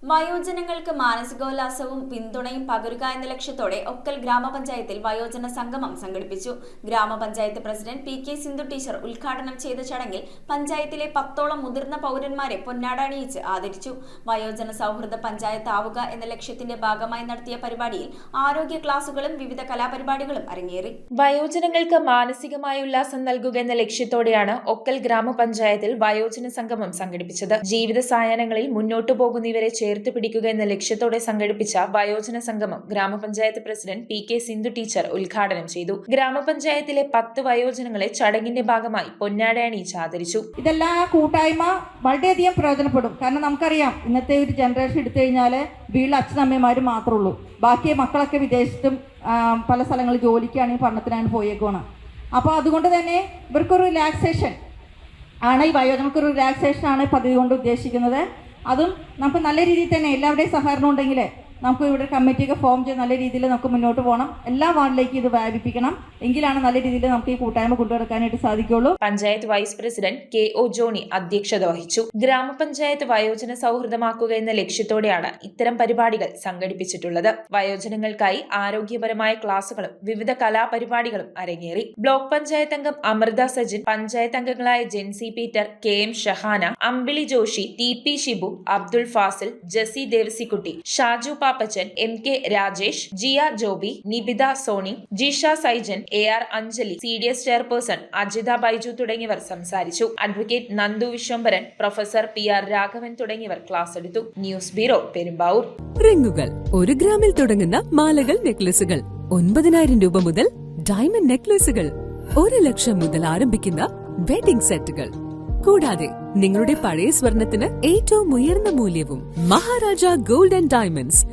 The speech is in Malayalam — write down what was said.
വയോജനങ്ങൾക്ക് മാനസികോല്ലാസവും പിന്തുണയും പകരുക എന്ന ലക്ഷ്യത്തോടെ ഒക്കൽ ഗ്രാമപഞ്ചായത്തിൽ വയോജന സംഗമം സംഘടിപ്പിച്ചു. ഗ്രാമപഞ്ചായത്ത് പ്രസിഡന്റ് പി.കെ. സിന്ധു ടീച്ചർ ഉദ്ഘാടനം ചെയ്ത ചടങ്ങിൽ പഞ്ചായത്തിലെ 10ഓളം മുതിർന്ന പൗരന്മാരെ പൊന്നാട അണിയിച്ച് ആദരിച്ചു. വയോജന സൗഹൃദ പഞ്ചായത്ത് ആവുക എന്ന ലക്ഷ്യത്തിന്റെ ഭാഗമായി നടത്തിയ പരിപാടിയിൽ ആരോഗ്യ ക്ലാസുകളും വിവിധ കലാപരിപാടികളും അരങ്ങേറി. വയോജനങ്ങൾക്ക് മാനസികമായ ഉല്ലാസം നൽകുക എന്ന ലക്ഷ്യത്തോടെയാണ് ഒക്കൽ ഗ്രാമപഞ്ചായത്തിൽ വയോജന സംഗമം സംഘടിപ്പിച്ചത്. ജീവിത സായാഹ്നങ്ങളിൽ മുന്നോട്ടു പോകുന്നവരെ ചേർത്ത് പിടിക്കുക എന്ന ലക്ഷ്യത്തോടെ സംഘടിപ്പിച്ച വയോജന സംഗമം ഗ്രാമപഞ്ചായത്ത് പ്രസിഡന്റ് പി.കെ. സിന്ധു ടീച്ചർ ഉദ്ഘാടനം ചെയ്തു. ഗ്രാമപഞ്ചായത്തിലെ 10 വയോജനങ്ങളെ ചടങ്ങിന്റെ ഭാഗമായി പൊന്നാട അണിയിച്ച് ആദരിച്ചു. ഇതെല്ലാം കൂട്ടായ്മ വളരെയധികം പ്രയോജനപ്പെടും. കാരണം നമുക്കറിയാം, ഇന്നത്തെ ഒരു ജനറേഷൻ എടുത്തു കഴിഞ്ഞാൽ വീട്ടിൽ അച്ഛനമ്മമാരും മാത്രമേ ഉള്ളൂ. ബാക്കി മക്കളൊക്കെ വിദേശത്തും പല സ്ഥലങ്ങളിൽ ജോലിക്കാണെങ്കിൽ പഠനത്തിനാണ് പോയേക്കുവാണ്. അപ്പോൾ അതുകൊണ്ട് തന്നെ ഇവർക്കൊരു റിലാക്സേഷൻ ആണ്, ഈ വയോജനങ്ങൾക്കൊരു റിലാക്സേഷൻ ആണ് പദ്ധതി കൊണ്ട് ഉദ്ദേശിക്കുന്നത്. അതും നമുക്ക് നല്ല രീതിയിൽ തന്നെ എല്ലാവരുടെയും സഹകരണം ഉണ്ടെങ്കിൽ നമുക്ക് ഇവിടെ കമ്മിറ്റിയൊക്കെ ഫോം ചെയ്ത് നല്ല രീതിയിൽ നമുക്ക് മുന്നോട്ട് പോകണം. എല്ലാ വാർഡിലേക്കും ഇത് വ്യാപിപ്പിക്കണം. എങ്കിലാണ് നല്ല രീതിയിൽ നമുക്ക് ഈ കൂട്ടായ്മ കൊണ്ടുനടക്കാനായിട്ട് സാധിക്കുള്ളൂ. Panchayat vice president K O. Johny അധ്യക്ഷത വഹിച്ചു. ഗ്രാമപഞ്ചായത്ത് വയോജന സൗഹൃദമാക്കുക എന്ന ലക്ഷ്യത്തോടെയാണ് ഇത്തരം പരിപാടികൾ സംഘടിപ്പിച്ചിട്ടുള്ളത്. വയോജനങ്ങൾക്കായി ആരോഗ്യപരമായ ക്ലാസുകളും വിവിധ കലാപരിപാടികളും അരങ്ങേറി. ബ്ലോക്ക് പഞ്ചായത്ത് അംഗം അമൃത സജിൻ, പഞ്ചായത്ത് അംഗങ്ങളായ Jency Peter, K M. Shahana, Ambili Joshy, T P. Shibu, Abdul Fasil, Jessy Devasikutty, Shaju Pappachan, M K. Rajesh, Jiya Joby, Nibitha Sony, Jisha Saijan, A R. Anjali, CDS chairperson Ajitha Baiju തുടങ്ങിയവർ സംസാരിച്ചു. Advocate Nandu Viswambharan, professor P R. Raghavan തുടങ്ങിയവർ ക്ലാസ് എടുത്തു. News bureau, Perumbavoor. റിങ്ങുകൾ 1 ഗ്രാമിൽ തുടങ്ങുന്ന മാലകൾ, നെക്ലസുകൾ 9,000 രൂപ മുതൽ ഡയമണ്ട് നെക്ലസുകൾ 1 ലക്ഷം മുതൽ ആരംഭിക്കുന്ന വെഡിംഗ് സെറ്റുകൾ, കൂടാതെ നിങ്ങളുടെ പഴയ സ്വർണത്തിന് ഏറ്റവും ഉയർന്ന മൂല്യവും. Maharaja gold and diamonds,